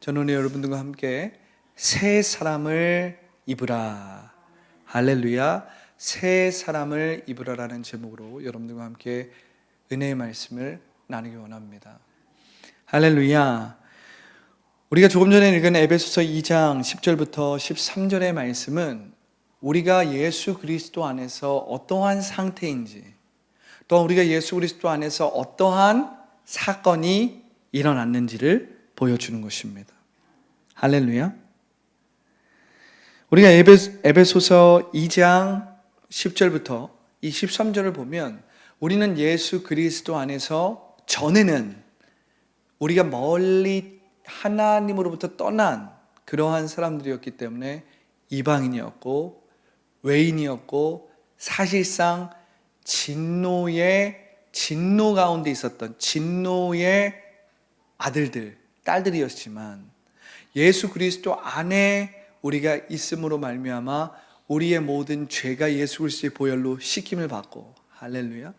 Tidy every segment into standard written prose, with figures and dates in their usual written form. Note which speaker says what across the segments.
Speaker 1: 저는 오늘 여러분들과 함께 새 사람을 입으라, 할렐루야, 새 사람을 입으라라는 제목으로 여러분들과 함께 은혜의 말씀을 나누기 원합니다. 할렐루야. 우리가 조금 전에 읽은 에베소서 2장 10절부터 13절의 말씀은 우리가 예수 그리스도 안에서 어떠한 상태인지, 또 우리가 예수 그리스도 안에서 어떠한 사건이 일어났는지를 보여주는 것입니다. 할렐루야. 우리가 에베소서 2장 10절부터 이 13절을 보면 우리는 예수 그리스도 안에서 전에는 우리가 멀리 하나님으로부터 떠난 그러한 사람들이었기 때문에 이방인이었고 외인이었고 사실상 진노 가운데 있었던 진노의 아들들, 딸들이었지만 예수 그리스도 안에 우리가 있음으로 말미암아 우리의 모든 죄가 예수 그리스도의 보혈로 씻김을 받고, 할렐루야,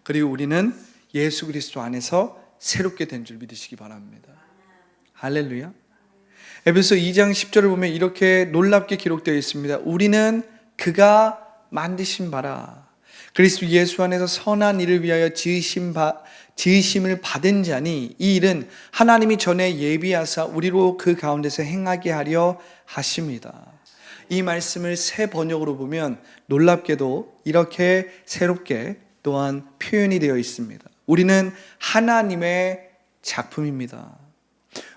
Speaker 1: 그리고 우리는 예수 그리스도 안에서 새롭게 된 줄 믿으시기 바랍니다. 할렐루야. 에베소 2장 10절을 보면 이렇게 놀랍게 기록되어 있습니다. 우리는 그가 만드신 바라, 그리스도 예수 안에서 선한 일을 위하여 지으심을 받은 자니 이 일은 하나님이 전에 예비하사 우리로 그 가운데서 행하게 하려 하십니다. 이 말씀을 새 번역으로 보면 놀랍게도 이렇게 새롭게 또한 표현이 되어 있습니다. 우리는 하나님의 작품입니다.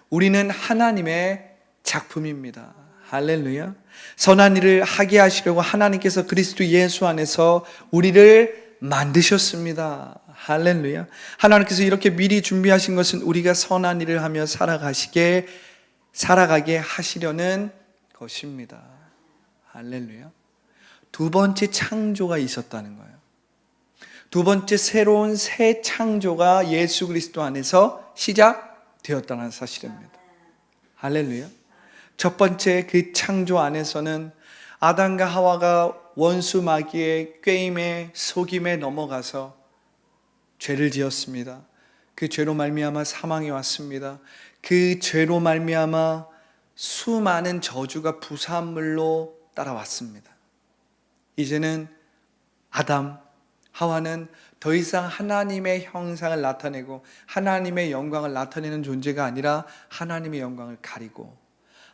Speaker 1: 우리는 하나님의 작품입니다. 할렐루야. 선한 일을 하게 하시려고 하나님께서 그리스도 예수 안에서 우리를 만드셨습니다. 할렐루야. 하나님께서 이렇게 미리 준비하신 것은 우리가 선한 일을 하며 살아가게 하시려는 것입니다. 할렐루야. 두 번째 창조가 있었다는 거예요. 두 번째 새로운 새 창조가 예수 그리스도 안에서 시작되었다는 사실입니다. 할렐루야. 첫 번째 그 창조 안에서는 아담과 하와가 원수 마귀의 꾀임에 속임에 넘어가서 죄를 지었습니다. 그 죄로 말미암아 사망이 왔습니다. 그 죄로 말미암아 수많은 저주가 부산물로 따라왔습니다. 이제는 아담, 하와는 더 이상 하나님의 형상을 나타내고 하나님의 영광을 나타내는 존재가 아니라 하나님의 영광을 가리고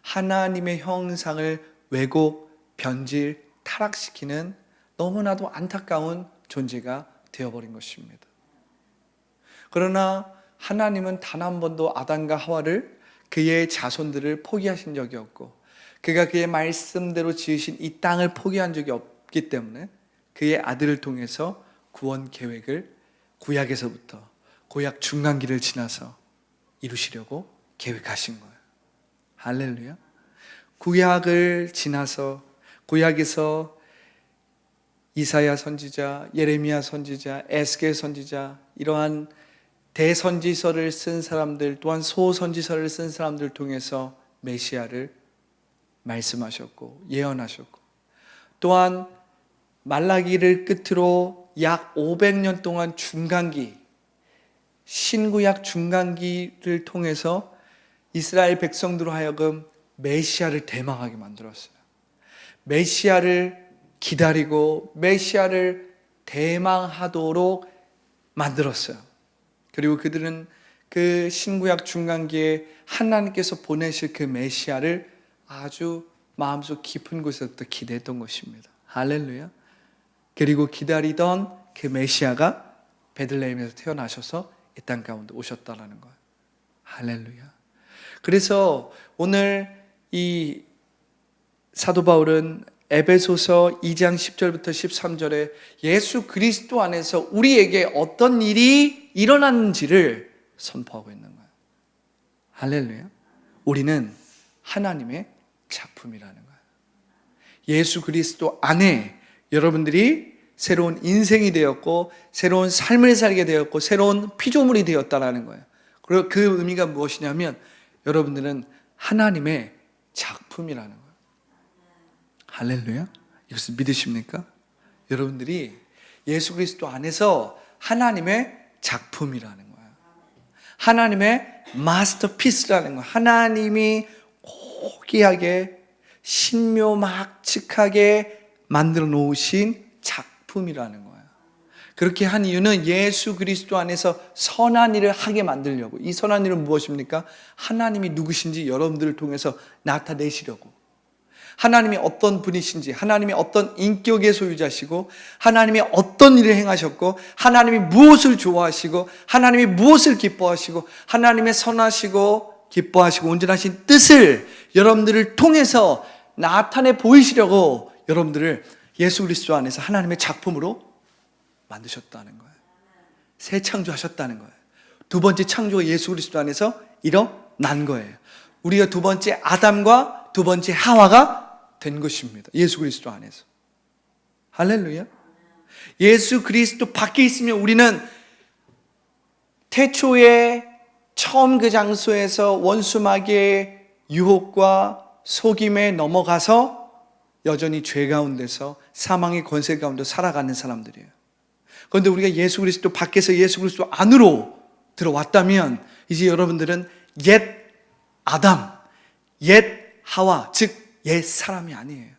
Speaker 1: 하나님의 형상을 왜곡, 변질, 타락시키는 너무나도 안타까운 존재가 되어버린 것입니다. 그러나 하나님은 단 한 번도 아담과 하와를, 그의 자손들을 포기하신 적이 없고 그가 그의 말씀대로 지으신 이 땅을 포기한 적이 없기 때문에 그의 아들을 통해서 구원 계획을 구약에서부터 구약 중간기를 지나서 이루시려고 계획하신 거예요. 할렐루야. 구약을 지나서 구약에서 이사야 선지자, 예레미야 선지자, 에스겔 선지자, 이러한 대선지서를 쓴 사람들, 또한 소선지서를 쓴 사람들 통해서 메시아를 말씀하셨고 예언하셨고, 또한 말라기를 끝으로 약 500년 동안 중간기, 신구약 중간기를 통해서 이스라엘 백성들로 하여금 메시아를 대망하게 만들었어요. 메시아를 기다리고 메시아를 대망하도록 만들었어요. 그리고 그들은 그 신구약 중간기에 하나님께서 보내실 그 메시아를 아주 마음속 깊은 곳에서부터 기대했던 것입니다. 할렐루야. 그리고 기다리던 그 메시아가 베들레헴에서 태어나셔서 이 땅 가운데 오셨다라는 거예요. 할렐루야. 그래서 오늘 이 사도 바울은 에베소서 2장 10절부터 13절에 예수 그리스도 안에서 우리에게 어떤 일이 일어났는지를 선포하고 있는 거예요. 할렐루야. 우리는 하나님의 작품이라는 거예요. 예수 그리스도 안에 여러분들이 새로운 인생이 되었고 새로운 삶을 살게 되었고 새로운 피조물이 되었다라는 거예요. 그리고 그 의미가 무엇이냐면 여러분들은 하나님의 작품이라는 거예요. 할렐루야. 이것을 믿으십니까? 여러분들이 예수 그리스도 안에서 하나님의 작품이라는 거예요. 하나님의 마스터피스라는 거. 하나님이 고귀하게 신묘막측하게 만들어 놓으신 작품이라는 거예요. 그렇게 한 이유는 예수 그리스도 안에서 선한 일을 하게 만들려고. 이 선한 일은 무엇입니까? 하나님이 누구신지 여러분들을 통해서 나타내시려고. 하나님이 어떤 분이신지, 하나님이 어떤 인격의 소유자시고, 하나님이 어떤 일을 행하셨고, 하나님이 무엇을 좋아하시고, 하나님이 무엇을 기뻐하시고, 하나님의 선하시고 기뻐하시고 온전하신 뜻을 여러분들을 통해서 나타내 보이시려고 여러분들을 예수 그리스도 안에서 하나님의 작품으로 만드셨다는 거예요. 새 창조하셨다는 거예요. 두 번째 창조가 예수 그리스도 안에서 일어난 거예요. 우리가 두 번째 아담과 두 번째 하와가 된 것입니다. 예수 그리스도 안에서. 할렐루야. 예수 그리스도 밖에 있으면 우리는 태초에 처음 그 장소에서 원수마귀의 유혹과 속임에 넘어가서 여전히 죄 가운데서 사망의 권세 가운데 살아가는 사람들이에요. 그런데 우리가 예수 그리스도 밖에서 예수 그리스도 안으로 들어왔다면 이제 여러분들은 옛 아담, 옛 하와, 즉 옛 사람이 아니에요.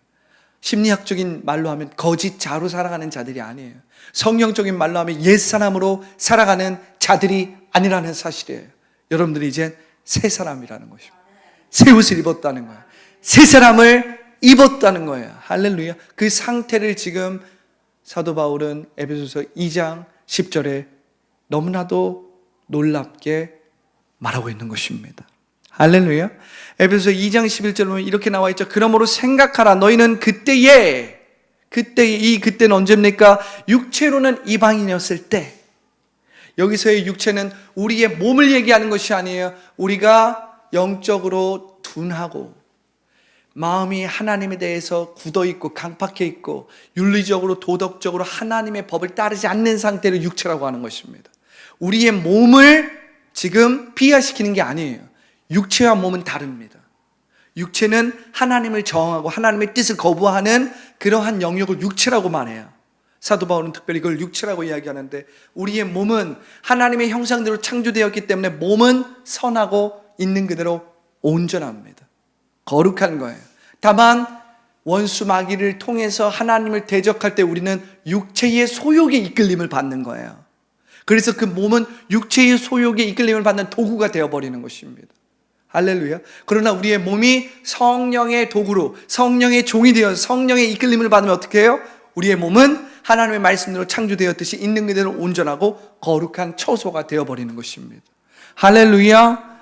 Speaker 1: 심리학적인 말로 하면 거짓 자로 살아가는 자들이 아니에요. 성경적인 말로 하면 옛 사람으로 살아가는 자들이 아니라는 사실이에요. 여러분들이 이제 새 사람이라는 것입니다. 새 옷을 입었다는 거예요. 새 사람을 입었다는 거예요. 할렐루야. 그 상태를 지금 사도 바울은 에베소서 2장 10절에 너무나도 놀랍게 말하고 있는 것입니다. 할렐루야. 에베소서 2장 11절에 보면 이렇게 나와 있죠. 그러므로 생각하라. 너희는 그때는 언제입니까? 육체로는 이방인이었을 때. 여기서의 육체는 우리의 몸을 얘기하는 것이 아니에요. 우리가 영적으로 둔하고 마음이 하나님에 대해서 굳어있고 강팍해 있고 윤리적으로 도덕적으로 하나님의 법을 따르지 않는 상태를 육체라고 하는 것입니다. 우리의 몸을 지금 비하시키는 게 아니에요. 육체와 몸은 다릅니다. 육체는 하나님을 저항하고 하나님의 뜻을 거부하는 그러한 영역을 육체라고 말해요. 사도 바울은 특별히 그걸 육체라고 이야기하는데 우리의 몸은 하나님의 형상대로 창조되었기 때문에 몸은 선하고 있는 그대로 온전합니다. 거룩한 거예요. 다만 원수 마귀를 통해서 하나님을 대적할 때 우리는 육체의 소욕에 이끌림을 받는 거예요. 그래서 그 몸은 육체의 소욕에 이끌림을 받는 도구가 되어버리는 것입니다. 할렐루야. 그러나 우리의 몸이 성령의 도구로 성령의 종이 되어서 성령의 이끌림을 받으면 어떻게 해요? 우리의 몸은 하나님의 말씀대로 창조되었듯이 있는 그대로 온전하고 거룩한 처소가 되어버리는 것입니다. 할렐루야.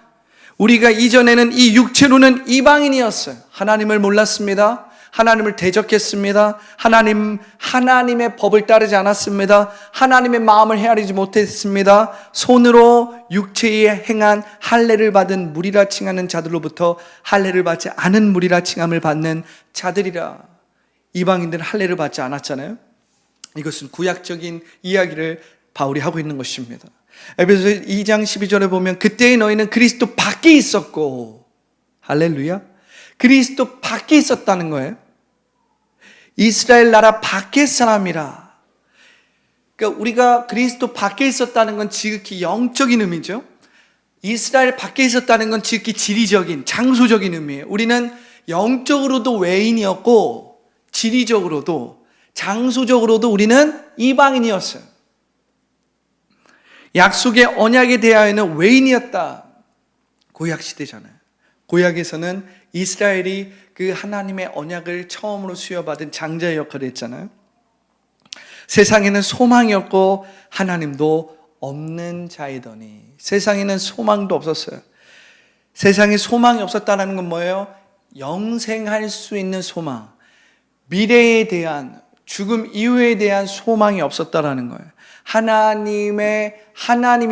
Speaker 1: 우리가 이전에는 이 육체로는 이방인이었어요. 하나님을 몰랐습니다. 하나님을 대적했습니다. 하나님의 법을 따르지 않았습니다. 하나님의 마음을 헤아리지 못했습니다. 손으로 육체에 행한 할례를 받은 무리라 칭하는 자들로부터 할례를 받지 않은 무리라 칭함을 받는 자들이라. 이방인들은 할례를 받지 않았잖아요. 이것은 구약적인 이야기를 바울이 하고 있는 것입니다. 에베소서 2장 12절에 보면 그때의 너희는 그리스도 밖에 있었고, 할렐루야, 그리스도 밖에 있었다는 거예요. 이스라엘 나라 밖의 사람이라. 그러니까 우리가 그리스도 밖에 있었다는 건 지극히 영적인 의미죠. 이스라엘 밖에 있었다는 건 지극히 지리적인, 장소적인 의미예요. 우리는 영적으로도 외인이었고 지리적으로도 장소적으로도 우리는 이방인이었어요. 약속의 언약에 대하여는 외인이었다. 구약 시대잖아요. 구약에서는 이스라엘이 그 하나님의 언약을 처음으로 수여받은 장자의 역할을 했잖아요. 세상에는 소망이 없고 하나님도 없는 자이더니. 세상에는 소망도 없었어요. 세상에 소망이 없었다는 건 뭐예요? 영생할 수 있는 소망, 미래에 대한, 죽음 이후에 대한 소망이 없었다라는 거예요. 하나님이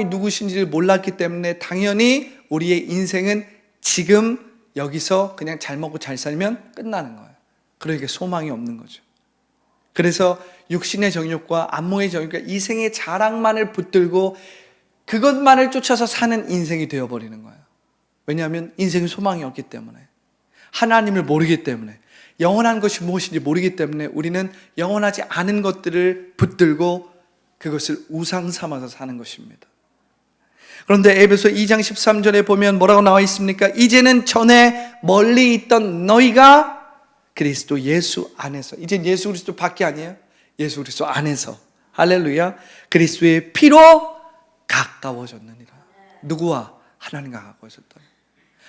Speaker 1: 누구신지를 몰랐기 때문에 당연히 우리의 인생은 지금 여기서 그냥 잘 먹고 잘 살면 끝나는 거예요. 그러니까 소망이 없는 거죠. 그래서 육신의 정욕과 안목의 정욕과 이생의 자랑만을 붙들고 그것만을 쫓아서 사는 인생이 되어버리는 거예요. 왜냐하면 인생에 소망이 없기 때문에, 하나님을 모르기 때문에, 영원한 것이 무엇인지 모르기 때문에 우리는 영원하지 않은 것들을 붙들고 그것을 우상 삼아서 사는 것입니다. 그런데 에베소 2장 13절에 보면 뭐라고 나와 있습니까? 이제는 전에 멀리 있던 너희가 그리스도 예수 안에서, 이제 예수 그리스도 밖에 아니에요. 예수 그리스도 안에서, 할렐루야, 그리스도의 피로 가까워졌느니라. 누구와? 하나님과 가까워졌다.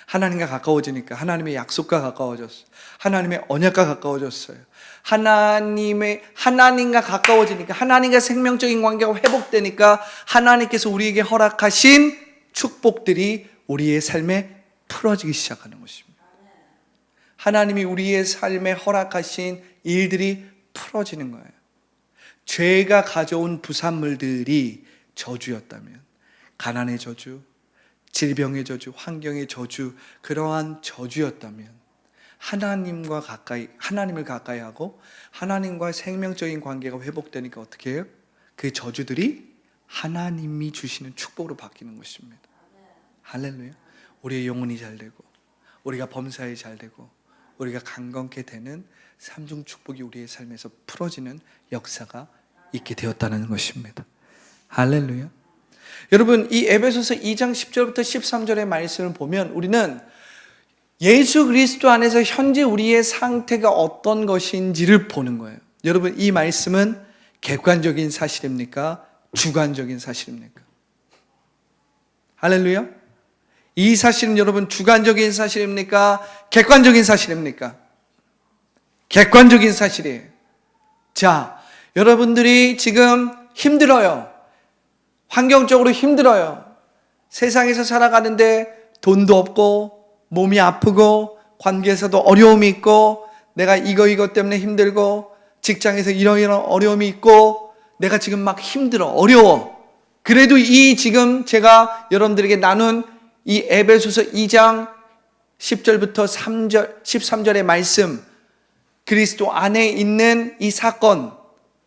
Speaker 1: 하나님과 가까워지니까 하나님의 약속과 가까워졌어요. 하나님의 언약과 가까워졌어요. 하나님과 가까워지니까, 하나님과 생명적인 관계가 회복되니까 하나님께서 우리에게 허락하신 축복들이 우리의 삶에 풀어지기 시작하는 것입니다. 하나님이 우리의 삶에 허락하신 일들이 풀어지는 거예요. 죄가 가져온 부산물들이 저주였다면, 가난의 저주, 질병의 저주, 환경의 저주, 그러한 저주였다면 하나님을 가까이 하고 하나님과 생명적인 관계가 회복되니까 어떻게 해요? 그 저주들이 하나님이 주시는 축복으로 바뀌는 것입니다. 할렐루야. 우리의 영혼이 잘 되고, 우리가 범사에 잘 되고, 우리가 강건케 되는 삼중 축복이 우리의 삶에서 풀어지는 역사가 있게 되었다는 것입니다. 할렐루야. 여러분, 이 에베소서 2장 10절부터 13절의 말씀을 보면 우리는 예수 그리스도 안에서 현재 우리의 상태가 어떤 것인지를 보는 거예요. 여러분, 이 말씀은 객관적인 사실입니까? 주관적인 사실입니까? 할렐루야. 이 사실은 여러분 주관적인 사실입니까? 객관적인 사실입니까? 객관적인 사실이에요. 자, 여러분들이 지금 힘들어요. 환경적으로 힘들어요. 세상에서 살아가는데 돈도 없고, 몸이 아프고, 관계에서도 어려움이 있고, 내가 이것 때문에 힘들고, 직장에서 이런 어려움이 있고, 내가 지금 막 힘들어, 어려워. 그래도 지금 제가 여러분들에게 나눈 이 에베소서 2장 10절부터 13절의 말씀, 그리스도 안에 있는 이 사건,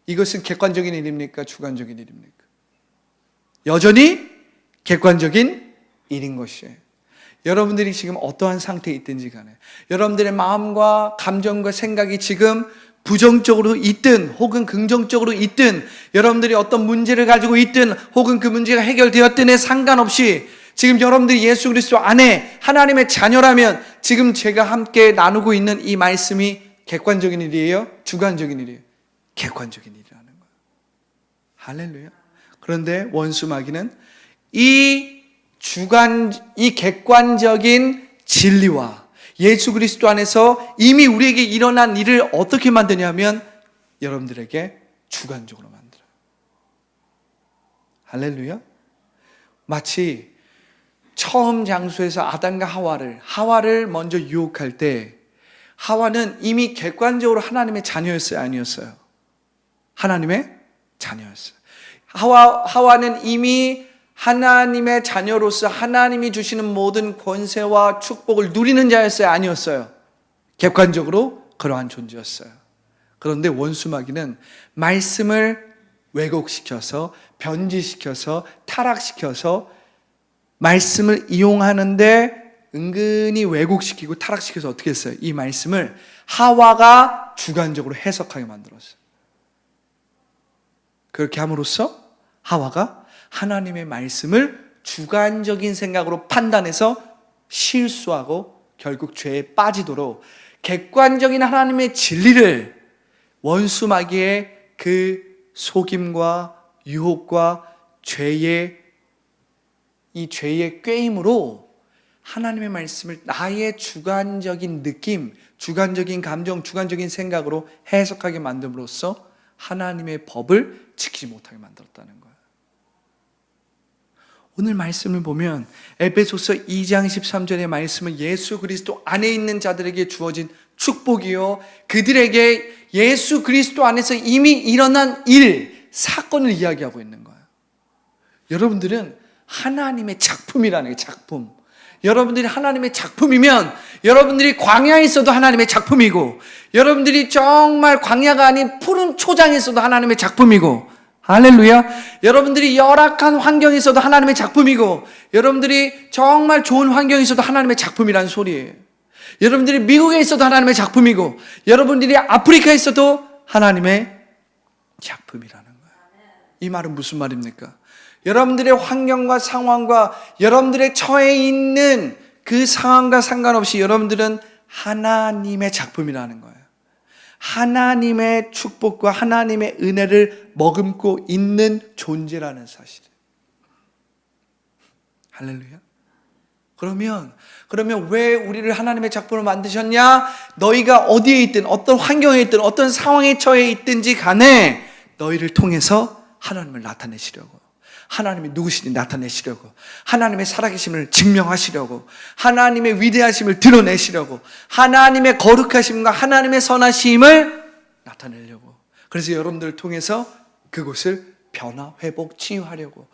Speaker 1: 이것은 객관적인 일입니까? 주관적인 일입니까? 여전히 객관적인 일인 것이에요. 여러분들이 지금 어떠한 상태에 있든지 간에, 여러분들의 마음과 감정과 생각이 지금 부정적으로 있든 혹은 긍정적으로 있든, 여러분들이 어떤 문제를 가지고 있든 혹은 그 문제가 해결되었든에 상관없이 지금 여러분들이 예수 그리스도 안에 하나님의 자녀라면 지금 제가 함께 나누고 있는 이 말씀이 객관적인 일이에요? 주관적인 일이에요? 객관적인 일이라는 거예요. 할렐루야. 그런데 원수 마귀는 이 객관적인 진리와 예수 그리스도 안에서 이미 우리에게 일어난 일을 어떻게 만드냐면 여러분들에게 주관적으로 만들어요. 할렐루야. 마치 처음 장소에서 아담과 하와를 먼저 유혹할 때 하와는 이미 객관적으로 하나님의 자녀였어요? 아니었어요? 하나님의 자녀였어요. 하와는 이미 하나님의 자녀로서 하나님이 주시는 모든 권세와 축복을 누리는 자였어요? 아니었어요? 객관적으로 그러한 존재였어요. 그런데 원수 마귀는 말씀을 왜곡시켜서, 변질시켜서, 타락시켜서 말씀을 이용하는데 은근히 왜곡시키고 타락시켜서 어떻게 했어요? 이 말씀을 하와가 주관적으로 해석하게 만들었어요. 그렇게 함으로써 하와가 하나님의 말씀을 주관적인 생각으로 판단해서 실수하고 결국 죄에 빠지도록 객관적인 하나님의 진리를 원수 마귀의 그 속임과 유혹과 죄의 꾀임으로 하나님의 말씀을 나의 주관적인 느낌, 주관적인 감정, 주관적인 생각으로 해석하게 만듦으로써 하나님의 법을 지키지 못하게 만들었다는 거예요. 오늘 말씀을 보면 에베소서 2장 13절의 말씀은 예수 그리스도 안에 있는 자들에게 주어진 축복이요, 그들에게 예수 그리스도 안에서 이미 일어난 사건을 이야기하고 있는 거예요. 여러분들은 하나님의 작품이라는 게 작품. 여러분들이 하나님의 작품이면 여러분들이 광야에 있어도 하나님의 작품이고, 여러분들이 정말 광야가 아닌 푸른 초장에 있어도 하나님의 작품이고, 할렐루야. 여러분들이 열악한 환경에 있어도 하나님의 작품이고, 여러분들이 정말 좋은 환경에 있어도 하나님의 작품이라는 소리예요. 여러분들이 미국에 있어도 하나님의 작품이고, 여러분들이 아프리카에 있어도 하나님의 작품이라는 거예요. 이 말은 무슨 말입니까? 여러분들의 환경과 상황과 여러분들의 처해 있는 그 상황과 상관없이 여러분들은 하나님의 작품이라는 거예요. 하나님의 축복과 하나님의 은혜를 머금고 있는 존재라는 사실이에요. 할렐루야. 그러면 왜 우리를 하나님의 작품으로 만드셨냐? 너희가 어디에 있든 어떤 환경에 있든 어떤 상황에 처해 있든지 간에 너희를 통해서 하나님을 나타내시려고, 하나님이 누구신지 나타내시려고, 하나님의 살아계심을 증명하시려고, 하나님의 위대하심을 드러내시려고, 하나님의 거룩하심과 하나님의 선하심을 나타내려고. 그래서 여러분들을 통해서 그곳을 변화, 회복, 치유하려고,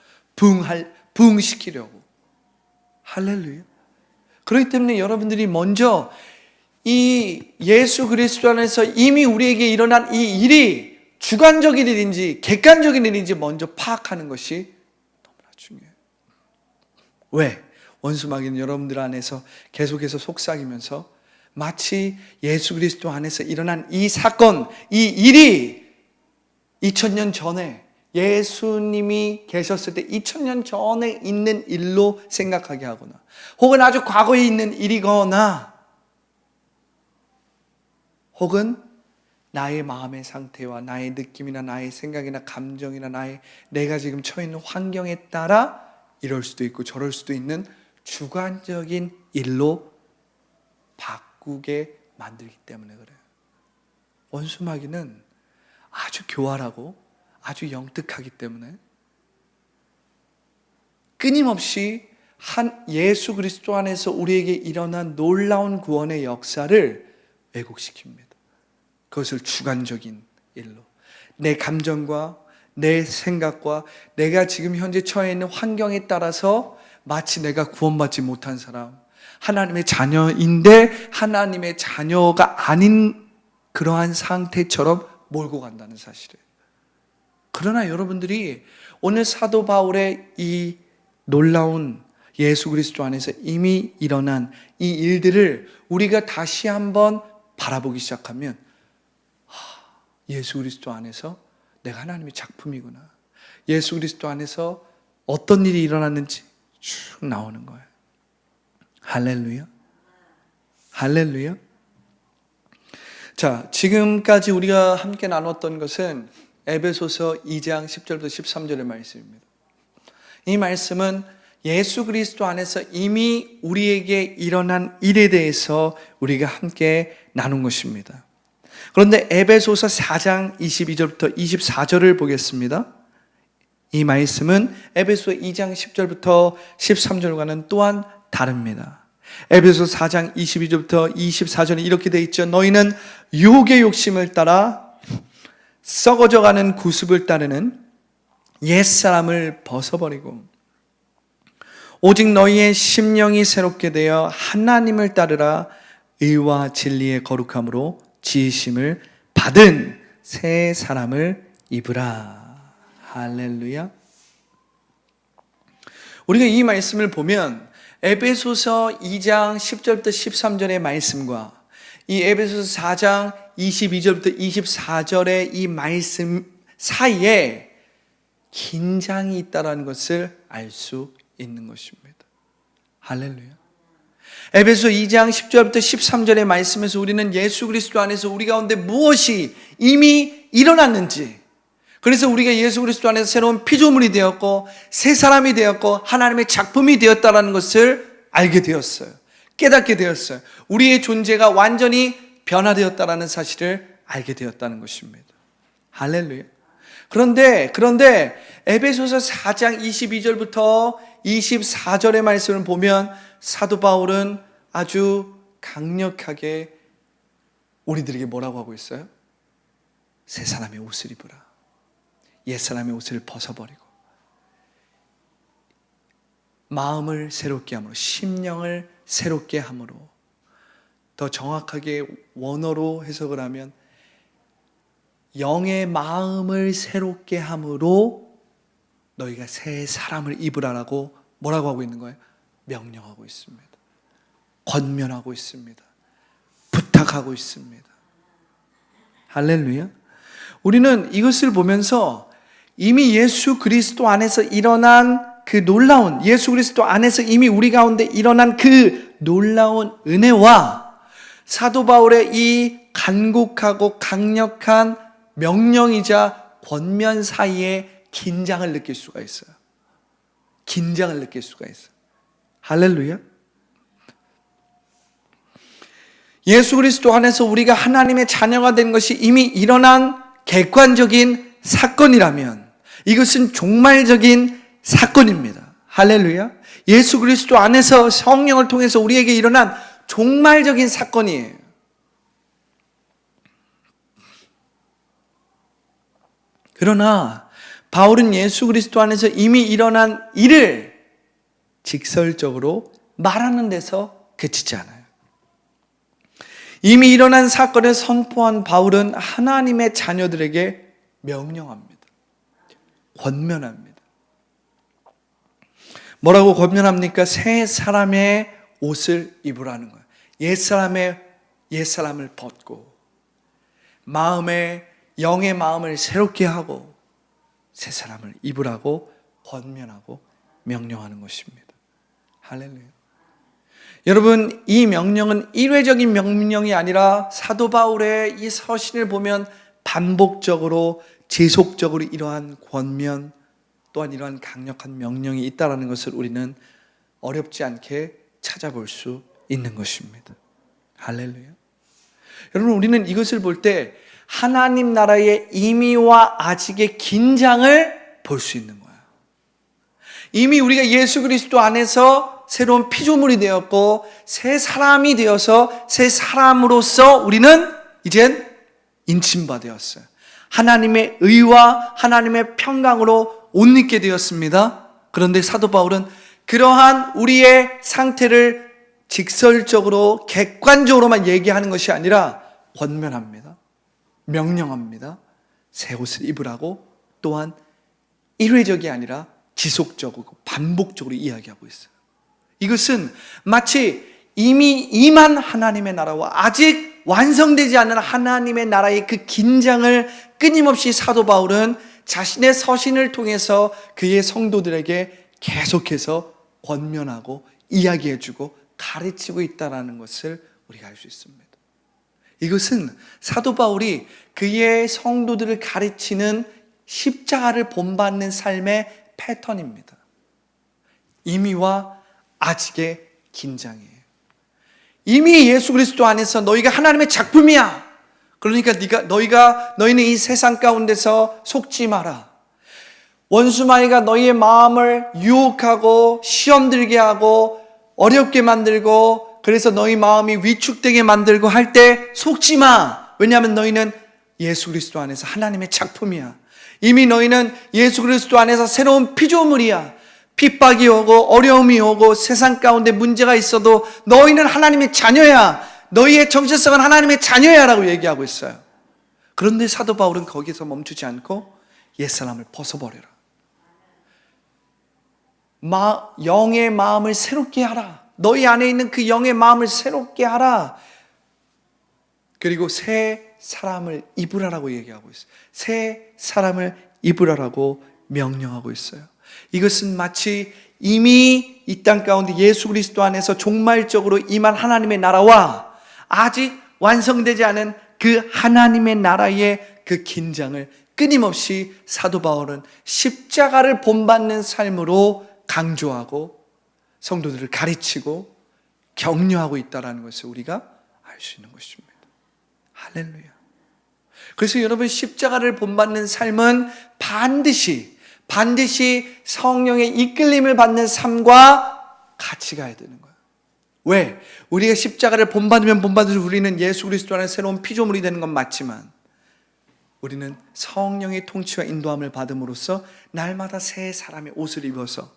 Speaker 1: 부흥시키려고. 할렐루야. 그렇기 때문에 여러분들이 먼저 이 예수 그리스도 안에서 이미 우리에게 일어난 이 일이 주관적인 일인지 객관적인 일인지 먼저 파악하는 것이 너무나 중요해요. 왜? 원수마귀는 여러분들 안에서 계속해서 속삭이면서 마치 예수 그리스도 안에서 일어난 이 사건, 이 일이 2000년 전에 예수님이 계셨을 때 2000년 전에 있는 일로 생각하게 하거나, 혹은 아주 과거에 있는 일이거나, 혹은 나의 마음의 상태와 나의 느낌이나 나의 생각이나 감정이나 내가 지금 처해 있는 환경에 따라 이럴 수도 있고 저럴 수도 있는 주관적인 일로 바꾸게 만들기 때문에 그래요. 원수마귀는 아주 교활하고 아주 영특하기 때문에 끊임없이 예수 그리스도 안에서 우리에게 일어난 놀라운 구원의 역사를 왜곡시킵니다. 그것을 주관적인 일로, 내 감정과 내 생각과 내가 지금 현재 처해 있는 환경에 따라서 마치 내가 구원받지 못한 사람, 하나님의 자녀인데 하나님의 자녀가 아닌 그러한 상태처럼 몰고 간다는 사실이에요. 그러나 여러분들이 오늘 사도 바울의 이 놀라운 예수 그리스도 안에서 이미 일어난 이 일들을 우리가 다시 한번 바라보기 시작하면, 예수 그리스도 안에서 내가 하나님의 작품이구나, 예수 그리스도 안에서 어떤 일이 일어났는지 쭉 나오는 거예요. 할렐루야. 할렐루야. 자, 지금까지 우리가 함께 나눴던 것은 에베소서 2장 10절부터 13절의 말씀입니다. 이 말씀은 예수 그리스도 안에서 이미 우리에게 일어난 일에 대해서 우리가 함께 나눈 것입니다. 그런데 에베소서 4장 22절부터 24절을 보겠습니다. 이 말씀은 에베소 2장 10절부터 13절과는 또한 다릅니다. 에베소 4장 22절부터 24절에 이렇게 되어 있죠. 너희는 유혹의 욕심을 따라 썩어져가는 구습을 따르는 옛사람을 벗어버리고 오직 너희의 심령이 새롭게 되어 하나님을 따르라. 의와 진리의 거룩함으로 지으심을 받은 새 사람을 입으라. 할렐루야. 우리가 이 말씀을 보면 에베소서 2장 10절부터 13절의 말씀과 이 에베소서 4장 22절부터 24절의 이 말씀 사이에 긴장이 있다는 것을 알 수 있는 것입니다. 할렐루야. 에베소 2장 10절부터 13절의 말씀에서 우리는 예수 그리스도 안에서 우리 가운데 무엇이 이미 일어났는지, 그래서 우리가 예수 그리스도 안에서 새로운 피조물이 되었고 새 사람이 되었고 하나님의 작품이 되었다는 것을 알게 되었어요. 깨닫게 되었어요. 우리의 존재가 완전히 변화되었다는 사실을 알게 되었다는 것입니다. 할렐루야. 그런데 에베소서 4장 22절부터 24절의 말씀을 보면 사도 바울은 아주 강력하게 우리들에게 뭐라고 하고 있어요? 새 사람의 옷을 입으라. 옛 사람의 옷을 벗어버리고 마음을 새롭게 함으로, 심령을 새롭게 함으로, 더 정확하게 원어로 해석을 하면 영의 마음을 새롭게 함으로 너희가 새 사람을 입으라라고 뭐라고 하고 있는 거예요? 명령하고 있습니다. 권면하고 있습니다. 부탁하고 있습니다. 할렐루야. 우리는 이것을 보면서 이미 예수 그리스도 안에서 일어난 그 놀라운, 예수 그리스도 안에서 이미 우리 가운데 일어난 그 놀라운 은혜와 사도 바울의 이 간곡하고 강력한 명령이자 권면 사이에 긴장을 느낄 수가 있어요. 긴장을 느낄 수가 있어요. 할렐루야. 예수 그리스도 안에서 우리가 하나님의 자녀가 된 것이 이미 일어난 객관적인 사건이라면 이것은 종말적인 사건입니다. 할렐루야. 예수 그리스도 안에서 성령을 통해서 우리에게 일어난 종말적인 사건이에요. 그러나 바울은 예수 그리스도 안에서 이미 일어난 일을 직설적으로 말하는 데서 그치지 않아요. 이미 일어난 사건을 선포한 바울은 하나님의 자녀들에게 명령합니다. 권면합니다. 뭐라고 권면합니까? 새 사람의 옷을 입으라는 거예요. 옛사람을 벗고 영의 마음을 새롭게 하고 새 사람을 입으라고 권면하고 명령하는 것입니다. 할렐루야. 여러분, 이 명령은 일회적인 명령이 아니라 사도 바울의 이 서신을 보면 반복적으로 지속적으로 이러한 권면 또한 이러한 강력한 명령이 있다는 것을 우리는 어렵지 않게 찾아볼 수 있는 것입니다. 할렐루야. 여러분, 우리는 이것을 볼 때 하나님 나라의 이미와 아직의 긴장을 볼 수 있는 거야. 이미 우리가 예수 그리스도 안에서 새로운 피조물이 되었고 새 사람이 되어서 새 사람으로서 우리는 이젠 인침받았어요. 하나님의 의와 하나님의 평강으로 옷 입게 되었습니다. 그런데 사도 바울은 그러한 우리의 상태를 직설적으로 객관적으로만 얘기하는 것이 아니라 권면합니다. 명령합니다. 새 옷을 입으라고 또한 일회적이 아니라 지속적으로 반복적으로 이야기하고 있어요. 이것은 마치 이미 임한 하나님의 나라와 아직 완성되지 않은 하나님의 나라의 그 긴장을 끊임없이 사도 바울은 자신의 서신을 통해서 그의 성도들에게 계속해서 권면하고 이야기해주고 가르치고 있다는 것을 우리가 알 수 있습니다. 이것은 사도 바울이 그의 성도들을 가르치는 십자가를 본받는 삶의 패턴입니다. 이미와 아직의 긴장이에요. 이미 예수 그리스도 안에서 너희가 하나님의 작품이야. 그러니까 너희는 이 세상 가운데서 속지 마라. 원수마귀가 너희의 마음을 유혹하고 시험 들게 하고 어렵게 만들고 그래서 너희 마음이 위축되게 만들고 할 때 속지 마. 왜냐하면 너희는 예수 그리스도 안에서 하나님의 작품이야. 이미 너희는 예수 그리스도 안에서 새로운 피조물이야. 핍박이 오고 어려움이 오고 세상 가운데 문제가 있어도 너희는 하나님의 자녀야. 너희의 정체성은 하나님의 자녀야 라고 얘기하고 있어요. 그런데 사도 바울은 거기서 멈추지 않고 옛사람을 벗어버려라. 영의 마음을 새롭게 하라. 너희 안에 있는 그 영의 마음을 새롭게 하라. 그리고 새 사람을 입으라라고 얘기하고 있어요. 새 사람을 입으라라고 명령하고 있어요. 이것은 마치 이미 이 땅 가운데 예수 그리스도 안에서 종말적으로 임한 하나님의 나라와 아직 완성되지 않은 그 하나님의 나라의 그 긴장을 끊임없이 사도 바울은 십자가를 본받는 삶으로 강조하고 성도들을 가르치고 격려하고 있다는 것을 우리가 알 수 있는 것입니다. 할렐루야. 그래서 여러분, 십자가를 본받는 삶은 반드시 성령의 이끌림을 받는 삶과 같이 가야 되는 거예요. 왜? 우리가 십자가를 본받으면 본받을수록 우리는 예수 그리스도 안에 새로운 피조물이 되는 건 맞지만 우리는 성령의 통치와 인도함을 받음으로써 날마다 새 사람의 옷을 입어서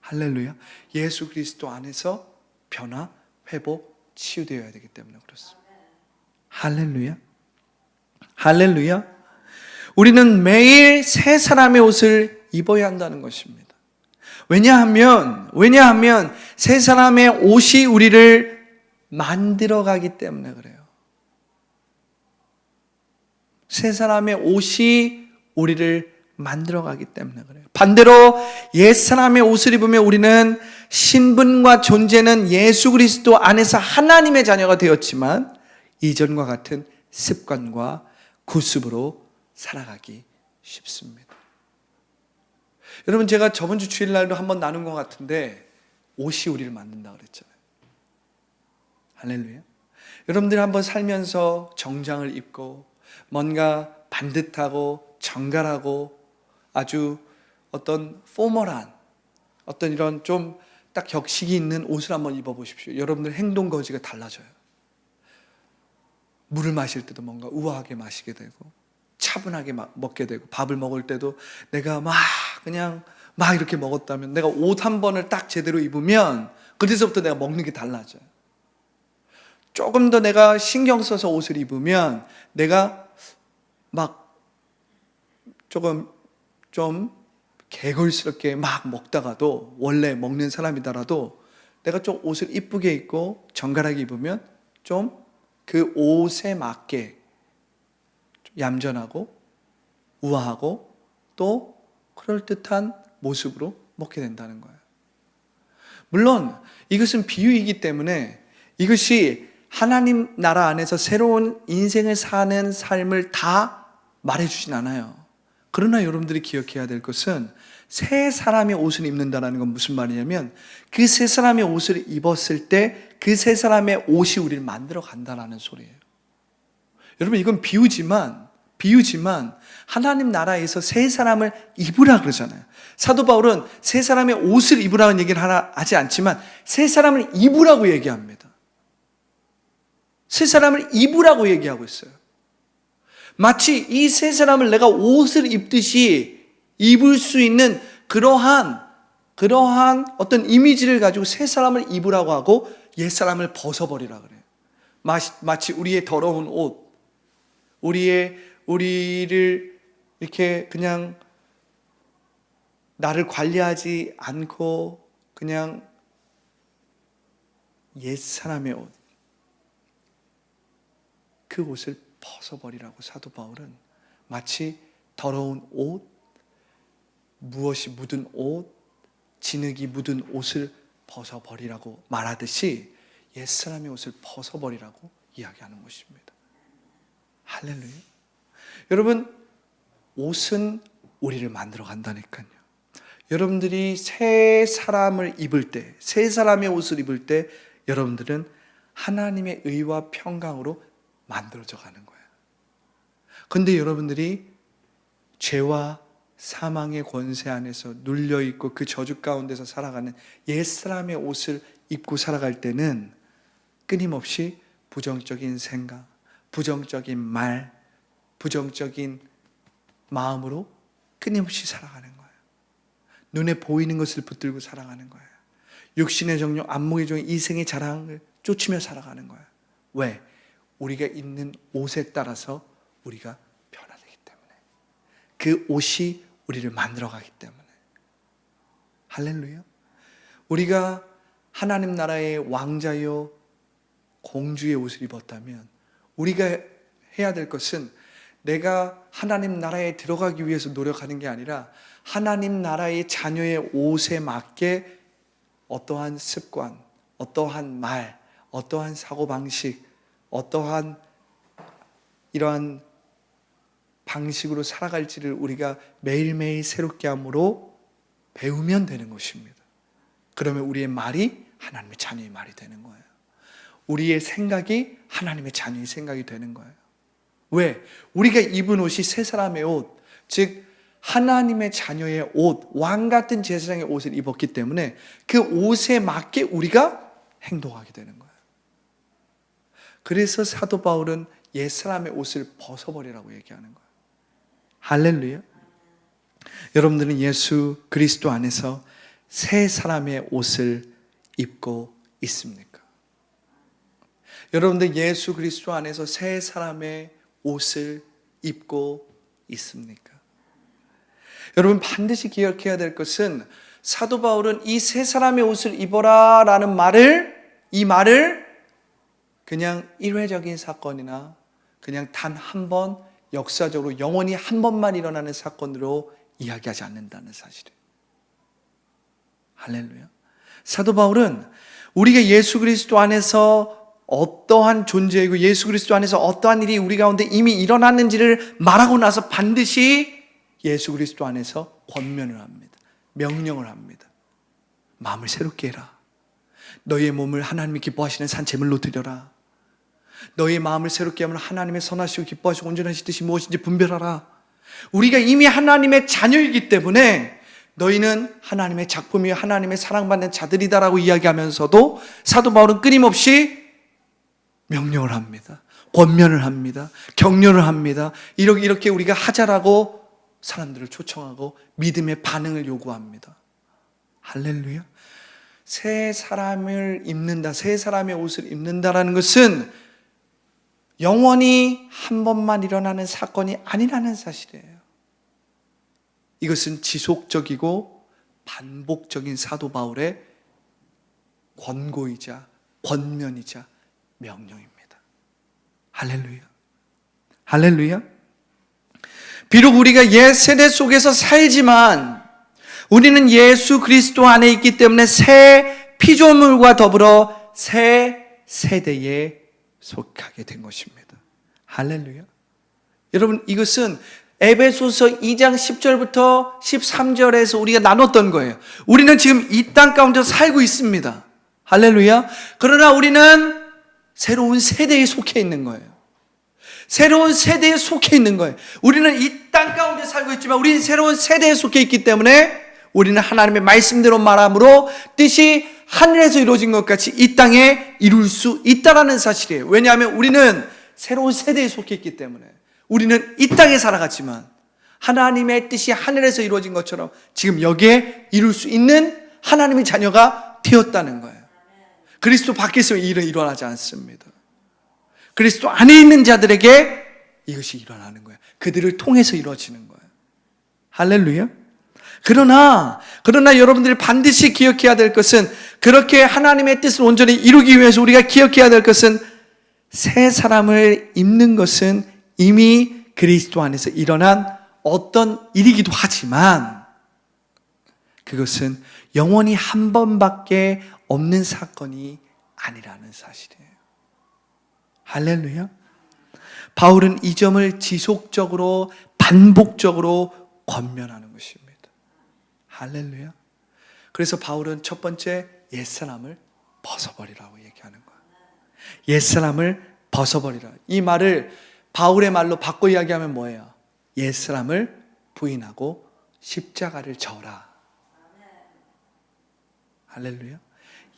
Speaker 1: 할렐루야, 예수 그리스도 안에서 변화, 회복, 치유되어야 되기 때문에 그렇습니다. 할렐루야. 할렐루야. 우리는 매일 새 사람의 옷을 입어야 한다는 것입니다. 왜냐하면 새 사람의 옷이 우리를 만들어가기 때문에 그래요. 새 사람의 옷이 우리를 만들어가기 때문에 그래요. 반대로 옛사람의 옷을 입으면 우리는 신분과 존재는 예수 그리스도 안에서 하나님의 자녀가 되었지만 이전과 같은 습관과 구습으로 살아가기 쉽습니다. 여러분, 제가 저번 주 주일날도 한번 나눈 것 같은데 옷이 우리를 만든다 그랬잖아요. 할렐루야. 여러분들이 한번 살면서 정장을 입고 뭔가 반듯하고 정갈하고 아주 어떤 포멀한 어떤 이런 좀 딱 격식이 있는 옷을 한번 입어보십시오. 여러분들 행동 거지가 달라져요. 물을 마실 때도 뭔가 우아하게 마시게 되고 차분하게 먹게 되고, 밥을 먹을 때도 내가 그냥 이렇게 먹었다면, 내가 옷 한 번을 딱 제대로 입으면 그때서부터 내가 먹는 게 달라져요. 조금 더 내가 신경 써서 옷을 입으면 내가 조금 좀 개걸스럽게 먹다가도, 원래 먹는 사람이더라도 내가 좀 옷을 이쁘게 입고 정갈하게 입으면 좀 그 옷에 맞게 얌전하고 우아하고 또 그럴듯한 모습으로 먹게 된다는 거예요. 물론 이것은 비유이기 때문에 이것이 하나님 나라 안에서 새로운 인생을 사는 삶을 다 말해주진 않아요. 그러나 여러분들이 기억해야 될 것은 새 사람의 옷을 입는다는 건 무슨 말이냐면, 그 새 사람의 옷을 입었을 때 그 새 사람의 옷이 우리를 만들어 간다는 소리예요. 여러분, 이건 비유지만 하나님 나라에서 새 사람을 입으라 그러잖아요. 사도 바울은 새 사람의 옷을 입으라는 얘기를 하지 않지만 새 사람을 입으라고 얘기합니다. 새 사람을 입으라고 얘기하고 있어요. 마치 이 새 사람을 내가 옷을 입듯이 입을 수 있는 그러한 어떤 이미지를 가지고 새 사람을 입으라고 하고 옛 사람을 벗어버리라 그래요. 마치 우리의 더러운 옷, 우리를 이렇게 그냥 나를 관리하지 않고 그냥 옛 사람의 옷, 그 옷을 벗어버리라고 사도 바울은 마치 더러운 옷, 무엇이 묻은 옷, 진흙이 묻은 옷을 벗어버리라고 말하듯이 옛사람의 옷을 벗어버리라고 이야기하는 것입니다. 할렐루야. 여러분, 옷은 우리를 만들어 간다니까요. 여러분들이 새 사람을 입을 때, 새 사람의 옷을 입을 때 여러분들은 하나님의 의와 평강으로 만들어져 가는 거예요. 그런데 여러분들이 죄와 사망의 권세 안에서 눌려있고 그 저주 가운데서 살아가는 옛사람의 옷을 입고 살아갈 때는 끊임없이 부정적인 생각, 부정적인 말, 부정적인 마음으로 끊임없이 살아가는 거예요. 눈에 보이는 것을 붙들고 살아가는 거예요. 육신의 정욕, 안목의 정욕, 이생의 자랑을 쫓으며 살아가는 거예요. 왜? 우리가 입는 옷에 따라서 우리가 변화되기 때문에, 그 옷이 우리를 만들어가기 때문에. 할렐루야. 우리가 하나님 나라의 왕자요 공주의 옷을 입었다면 우리가 해야 될 것은 내가 하나님 나라에 들어가기 위해서 노력하는 게 아니라 하나님 나라의 자녀의 옷에 맞게 어떠한 습관, 어떠한 말, 어떠한 사고방식, 어떠한 이러한 방식으로 살아갈지를 우리가 매일매일 새롭게 함으로 배우면 되는 것입니다. 그러면 우리의 말이 하나님의 자녀의 말이 되는 거예요. 우리의 생각이 하나님의 자녀의 생각이 되는 거예요. 왜? 우리가 입은 옷이 새 사람의 옷, 즉 하나님의 자녀의 옷, 왕 같은 제사장의 옷을 입었기 때문에 그 옷에 맞게 우리가 행동하게 되는 거예요. 그래서 사도 바울은 옛사람의 옷을 벗어버리라고 얘기하는 거예요. 할렐루야. 여러분들은 예수 그리스도 안에서 새 사람의 옷을 입고 있습니까? 여러분들 예수 그리스도 안에서 새 사람의 옷을 입고 있습니까? 여러분, 반드시 기억해야 될 것은 사도 바울은 이 새 사람의 옷을 입어라 라는 이 말을 그냥 일회적인 사건이나 그냥 단 한 번, 역사적으로 영원히 한 번만 일어나는 사건으로 이야기하지 않는다는 사실이에요. 할렐루야. 사도 바울은 우리가 예수 그리스도 안에서 어떠한 존재이고 예수 그리스도 안에서 어떠한 일이 우리 가운데 이미 일어났는지를 말하고 나서 반드시 예수 그리스도 안에서 권면을 합니다. 명령을 합니다. 마음을 새롭게 해라. 너희의 몸을 하나님이 기뻐하시는 산 제물로 드려라. 너희의 마음을 새롭게 하면 하나님의 선하시고 기뻐하시고 온전하신 뜻이 무엇인지 분별하라. 우리가 이미 하나님의 자녀이기 때문에 너희는 하나님의 작품이요 하나님의 사랑받는 자들이다라고 이야기하면서도 사도 바울은 끊임없이 명령을 합니다. 권면을 합니다. 격려를 합니다. 이렇게 우리가 하자라고 사람들을 초청하고 믿음의 반응을 요구합니다. 할렐루야. 새 사람을 입는다, 새 사람의 옷을 입는다라는 것은 영원히 한 번만 일어나는 사건이 아니라는 사실이에요. 이것은 지속적이고 반복적인 사도 바울의 권고이자 권면이자 명령입니다. 할렐루야. 할렐루야. 비록 우리가 옛 세대 속에서 살지만 우리는 예수 그리스도 안에 있기 때문에 새 피조물과 더불어 새 세대에 속하게 된 것입니다. 할렐루야. 여러분, 이것은 에베소서 2장 10절부터 13절에서 우리가 나눴던 거예요. 우리는 지금 이 땅 가운데 살고 있습니다. 할렐루야. 그러나 우리는 새로운 세대에 속해 있는 거예요. 새로운 세대에 속해 있는 거예요. 우리는 이 땅 가운데 살고 있지만 우리는 새로운 세대에 속해 있기 때문에 우리는 하나님의 말씀대로 말함으로 뜻이 하늘에서 이루어진 것 같이 이 땅에 이룰 수 있다라는 사실이에요. 왜냐하면 우리는 새로운 세대에 속해 있기 때문에 우리는 이 땅에 살아갔지만 하나님의 뜻이 하늘에서 이루어진 것처럼 지금 여기에 이룰 수 있는 하나님의 자녀가 되었다는 거예요. 그리스도 밖에 있으면 이 일은 일어나지 않습니다. 그리스도 안에 있는 자들에게 이것이 일어나는 거예요. 그들을 통해서 이루어지는 거예요. 할렐루야. 그러나 여러분들이 반드시 기억해야 될 것은 그렇게 하나님의 뜻을 온전히 이루기 위해서 우리가 기억해야 될 것은 새 사람을 입는 것은 이미 그리스도 안에서 일어난 어떤 일이기도 하지만 그것은 영원히 한 번밖에 없는 사건이 아니라는 사실이에요. 할렐루야. 바울은 이 점을 지속적으로 반복적으로 권면하는 것입니다. 할렐루야. 그래서 바울은 첫 번째 옛사람을 벗어버리라고 얘기하는 거예요. 옛사람을 벗어버리라. 이 말을 바울의 말로 바꿔 이야기하면 뭐예요? 옛사람을 부인하고 십자가를 져라. 할렐루야.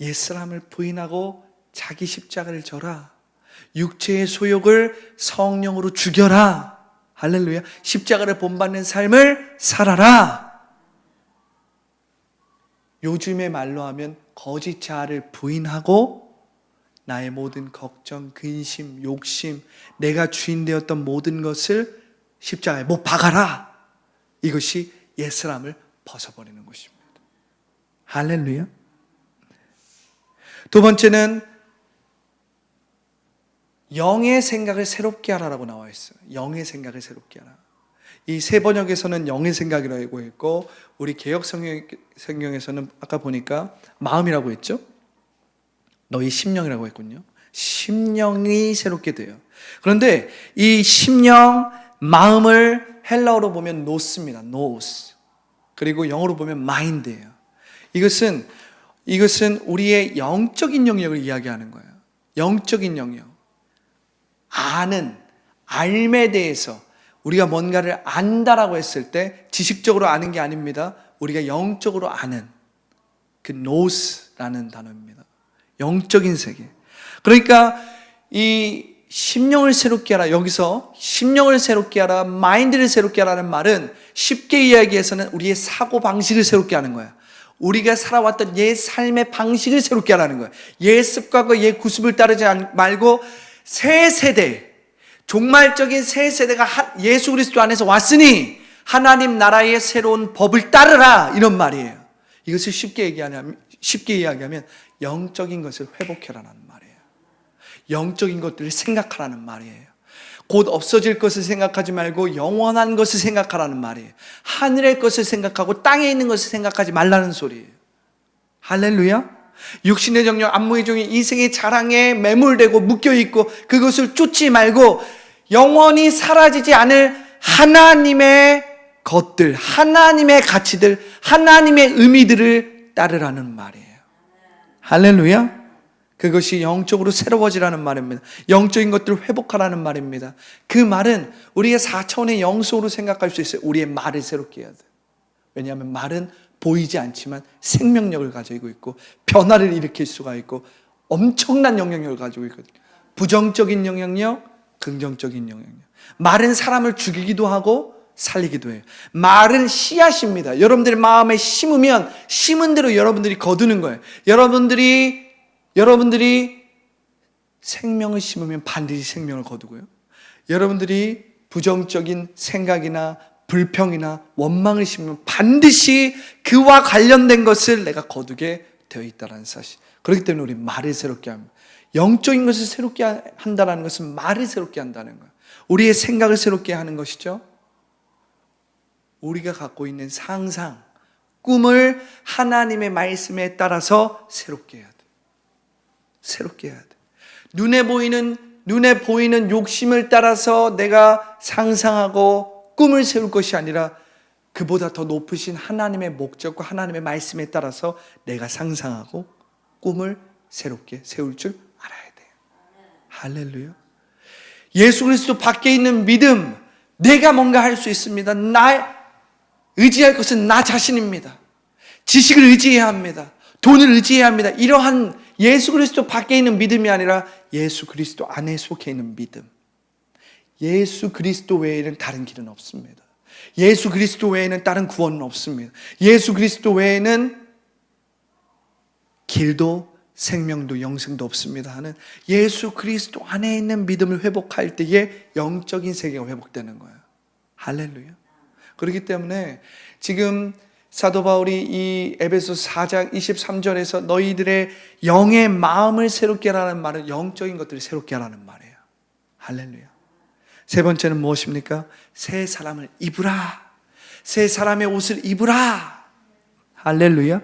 Speaker 1: 옛사람을 부인하고 자기 십자가를 져라. 육체의 소욕을 성령으로 죽여라. 할렐루야. 십자가를 본받는 삶을 살아라. 요즘의 말로 하면 거짓 자아를 부인하고 나의 모든 걱정, 근심, 욕심, 내가 주인 되었던 모든 것을 십자가에 못 박아라. 이것이 옛사람을 벗어버리는 것입니다. 할렐루야. 두 번째는 영의 생각을 새롭게 하라라고 나와 있어요. 영의 생각을 새롭게 하라. 이 세 번역에서는 영의 생각이라고 했고 우리 개역 성경에서는 아까 보니까 마음이라고 했죠. 너희 심령이라고 했군요. 심령이 새롭게 돼요. 그런데 이 심령, 마음을 헬라어로 보면 노스입니다. 노스. 그리고 영어로 보면 마인드예요. 이것은 우리의 영적인 영역을 이야기하는 거예요. 영적인 영역. 아는, 삶에 대해서 우리가 뭔가를 안다라고 했을 때 지식적으로 아는 게 아닙니다. 우리가 영적으로 아는 그 노스라는 단어입니다. 영적인 세계. 그러니까 이 심령을 새롭게 하라. 여기서 심령을 새롭게 하라, 마인드를 새롭게 하라는 말은 쉽게 이야기해서는 우리의 사고 방식을 새롭게 하는 거야. 우리가 살아왔던 옛 삶의 방식을 새롭게 하라는 거야. 옛 습관과 옛 구습을 따르지 말고 새 세대, 종말적인 새 세대가 예수 그리스도 안에서 왔으니 하나님 나라의 새로운 법을 따르라, 이런 말이에요. 이것을 쉽게 이야기하면 영적인 것을 회복해라는 말이에요. 영적인 것들을 생각하라는 말이에요. 곧 없어질 것을 생각하지 말고 영원한 것을 생각하라는 말이에요. 하늘의 것을 생각하고 땅에 있는 것을 생각하지 말라는 소리예요. 할렐루야. 육신의 정욕, 안목의 종이 이생의 자랑에 매몰되고 묶여있고 그것을 쫓지 말고 영원히 사라지지 않을 하나님의 것들, 하나님의 가치들, 하나님의 의미들을 따르라는 말이에요. 할렐루야. 그것이 영적으로 새로워지라는 말입니다. 영적인 것들을 회복하라는 말입니다. 그 말은 우리의 4차원의 영성으로 생각할 수 있어요. 우리의 말을 새롭게 해야 돼요. 왜냐하면 말은 보이지 않지만 생명력을 가지고 있고 변화를 일으킬 수가 있고 엄청난 영향력을 가지고 있거든요. 부정적인 영향력, 긍정적인 영향력. 말은 사람을 죽이기도 하고 살리기도 해요. 말은 씨앗입니다. 여러분들의 마음에 심으면 심은 대로 여러분들이 거두는 거예요. 여러분들이 생명을 심으면 반드시 생명을 거두고요. 여러분들이 부정적인 생각이나 불평이나 원망을 심으면 반드시 그와 관련된 것을 내가 거두게 되어 있다는 사실. 그렇기 때문에 우리 말을 새롭게 합니다. 영적인 것을 새롭게 한다는 것은 말을 새롭게 한다는 거예요. 우리의 생각을 새롭게 하는 것이죠. 우리가 갖고 있는 상상, 꿈을 하나님의 말씀에 따라서 새롭게 해야 돼. 새롭게 해야 돼. 눈에 보이는 욕심을 따라서 내가 상상하고 꿈을 세울 것이 아니라 그보다 더 높으신 하나님의 목적과 하나님의 말씀에 따라서 내가 상상하고 꿈을 새롭게 세울 줄 알아야 돼요. 할렐루야. 예수 그리스도 밖에 있는 믿음, 내가 뭔가 할 수 있습니다. 의지할 것은 나 자신입니다. 지식을 의지해야 합니다. 돈을 의지해야 합니다. 이러한 예수 그리스도 밖에 있는 믿음이 아니라 예수 그리스도 안에 속해 있는 믿음. 예수 그리스도 외에는 다른 길은 없습니다. 예수 그리스도 외에는 다른 구원은 없습니다. 예수 그리스도 외에는 길도 생명도 영생도 없습니다 하는 예수 그리스도 안에 있는 믿음을 회복할 때에 영적인 세계가 회복되는 거예요. 할렐루야. 그렇기 때문에 지금 사도 바울이 이 에베소서 4장 23절에서 너희들의 영의 마음을 새롭게 하라는 말은 영적인 것들을 새롭게 하라는 말이에요. 할렐루야. 세 번째는 무엇입니까? 새 사람을 입으라. 새 사람의 옷을 입으라. 할렐루야.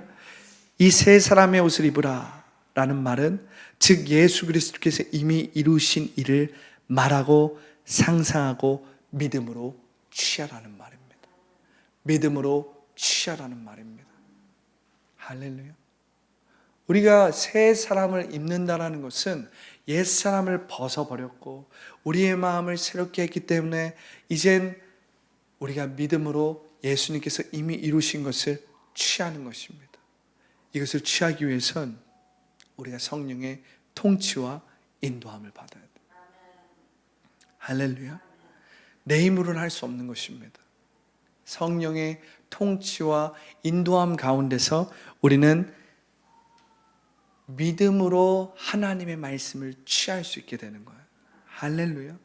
Speaker 1: 이 새 사람의 옷을 입으라 라는 말은 즉 예수 그리스도께서 이미 이루신 일을 말하고 상상하고 믿음으로 취하라는 말입니다. 믿음으로 취하라는 말입니다. 할렐루야. 우리가 새 사람을 입는다는 것은 옛 사람을 벗어버렸고 우리의 마음을 새롭게 했기 때문에 이젠 우리가 믿음으로 예수님께서 이미 이루신 것을 취하는 것입니다. 이것을 취하기 위해선 우리가 성령의 통치와 인도함을 받아야 돼요. 할렐루야. 내 힘으로는 할 수 없는 것입니다. 성령의 통치와 인도함 가운데서 우리는 믿음으로 하나님의 말씀을 취할 수 있게 되는 거예요. 할렐루야.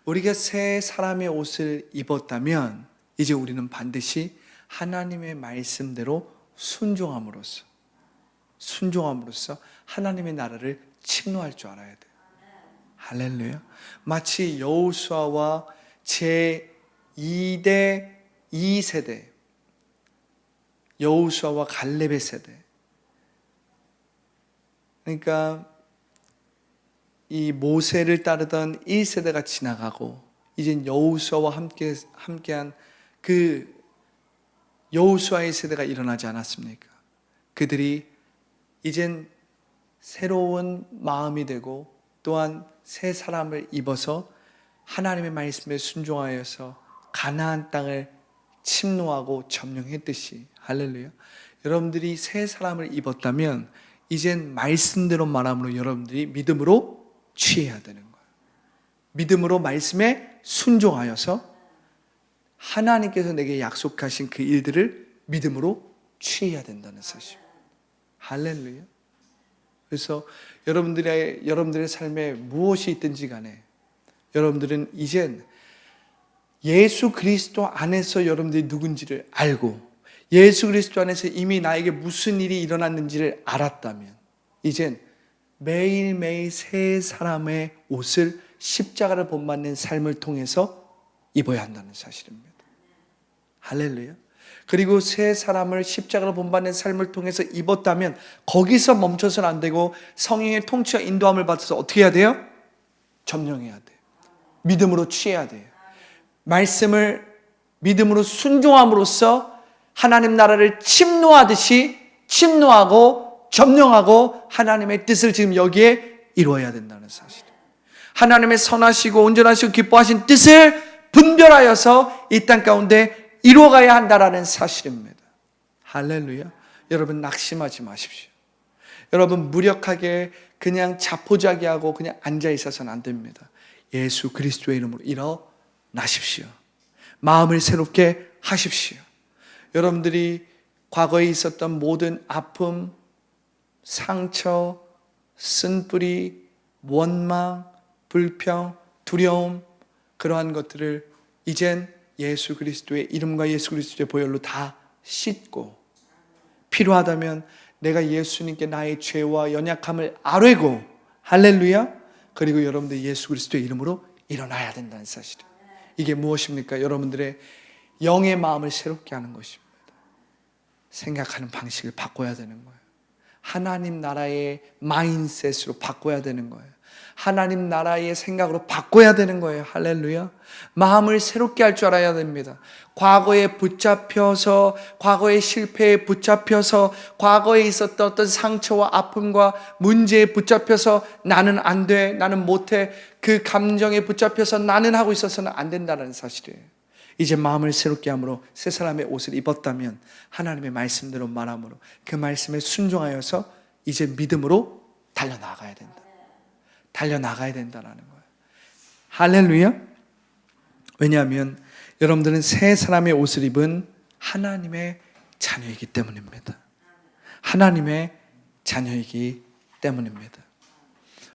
Speaker 1: 우리가 새 사람의 옷을 입었다면 이제 우리는 반드시 하나님의 말씀대로 순종함으로써 하나님의 나라를 침노할 줄 알아야 돼요. 할렐루야. 마치 여호수아와 제2대 2세대 여호수아와 갈렙의 세대, 그러니까 이 모세를 따르던 1세대가 지나가고 이젠 여호수아와 함께한 그 여호수아의 세대가 일어나지 않았습니까? 그들이 이젠 새로운 마음이 되고 또한 새 사람을 입어서 하나님의 말씀에 순종하여서 가나안 땅을 침노하고 점령했듯이, 할렐루야, 여러분들이 새 사람을 입었다면 이젠 말씀대로 말함으로 여러분들이 믿음으로 취해야 되는 거예요. 믿음으로 말씀에 순종하여서 하나님께서 내게 약속하신 그 일들을 믿음으로 취해야 된다는 사실. 할렐루야. 그래서 여러분들의 삶에 무엇이 있든지 간에 여러분들은 이젠 예수 그리스도 안에서 여러분들이 누군지를 알고 예수 그리스도 안에서 이미 나에게 무슨 일이 일어났는지를 알았다면 이젠 매일매일 새 사람의 옷을 십자가를 본받는 삶을 통해서 입어야 한다는 사실입니다. 할렐루야. 그리고 새 사람을 십자가를 본받는 삶을 통해서 입었다면 거기서 멈춰서는 안 되고 성령의 통치와 인도함을 받아서 어떻게 해야 돼요? 점령해야 돼요. 믿음으로 취해야 돼요. 말씀을 믿음으로 순종함으로써 하나님 나라를 침노하듯이 침노하고 점령하고 하나님의 뜻을 지금 여기에 이루어야 된다는 사실. 하나님의 선하시고 온전하시고 기뻐하신 뜻을 분별하여서 이 땅 가운데 이루어가야 한다라는 사실입니다. 할렐루야. 여러분 낙심하지 마십시오. 여러분 무력하게 그냥 자포자기하고 그냥 앉아 있어서는 안 됩니다. 예수 그리스도의 이름으로 일어나십시오. 마음을 새롭게 하십시오. 여러분들이 과거에 있었던 모든 아픔, 상처, 쓴뿌리, 원망, 불평, 두려움, 그러한 것들을 이젠 예수 그리스도의 이름과 예수 그리스도의 보혈로 다 씻고 필요하다면 내가 예수님께 나의 죄와 연약함을 아뢰고 할렐루야. 그리고 여러분들 예수 그리스도의 이름으로 일어나야 된다는 사실이에요. 이게 무엇입니까? 여러분들의 영의 마음을 새롭게 하는 것입니다. 생각하는 방식을 바꿔야 되는 거예요. 하나님 나라의 마인셋으로 바꿔야 되는 거예요. 하나님 나라의 생각으로 바꿔야 되는 거예요. 할렐루야. 마음을 새롭게 할 줄 알아야 됩니다. 과거에 붙잡혀서, 과거의 실패에 붙잡혀서, 과거에 있었던 어떤 상처와 아픔과 문제에 붙잡혀서 나는 안 돼, 나는 못해, 그 감정에 붙잡혀서 나는 하고 있어서는 안 된다는 사실이에요. 이제 마음을 새롭게 함으로 새 사람의 옷을 입었다면 하나님의 말씀대로 말함으로 그 말씀에 순종하여서 이제 믿음으로 달려나가야 된다. 달려나가야 된다는 거예요. 할렐루야. 왜냐하면 여러분들은 새 사람의 옷을 입은 하나님의 자녀이기 때문입니다. 하나님의 자녀이기 때문입니다.